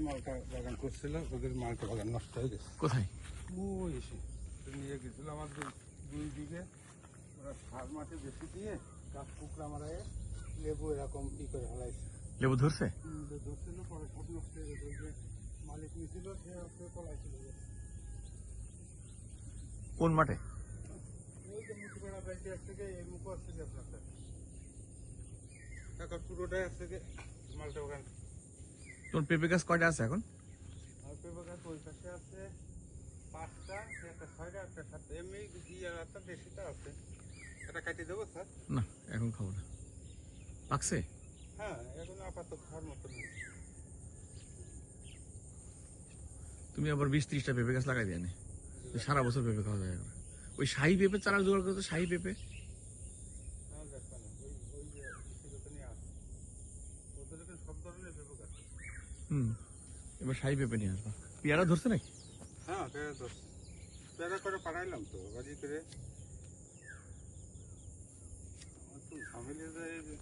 মালটা বাগান করছিল, ওদের মালটা বাগান নষ্ট হয়ে গেছে। কোথায়? ওই এসে নিয়ে গেছিল আমার 2 বিঘে, ওরা সার মাটি বেশি দিয়ে গাছ কুকড়া মারায় লেবু এরকম করে হালাইছে। লেবু ধরছে? ধরছিল, পরে সব নষ্ট হয়ে গেছে। যে মালিক নিয়েছিল সে পলাইছিল। কোন মাঠে? ওই যে মুখবেড়া ব্যাংকে থেকে এই মুখও আসছে যে আপনার এখন পুরোটাই আসছে যে মালটা বাগান। তোর পেঁপে গাছ কয়টা আছে এখন? আর পেঁপে গাছ ওই পাশে আছে 5টা, একটা 6টা, একটা 7টা, এমনি দিয়ে একটা দেশিটা আছে। এটা কাটিয়ে দেবো স্যার? না, এখন খাবো না। পাকছে? হ্যাঁ, এখন আপাতত খাওয়ার মতো নেই। তুমি আবার 20-30টা পেঁপে গাছ লাগাই দিয়ে সারা বছর পেঁপে খাওয়া যায়। ওই শাহী পেঁপে চারা জোগাড় করতো, শাহী পেঁপে। হ্যাঁ, দেখবেন ওই যে কৃষি নিয়ে আসে, ওদের এখানে সব ধরনের পেঁপে গাছ। এবার শাহী পেঁপে নিয়ে আসবো। পেয়ারা ধরছে নাকি? হ্যাঁ, পেয়ারা ধরছে। পেয়ারা করে পাঠাইলাম তো বাজি করে। আমার তো ঝামেলা যায়।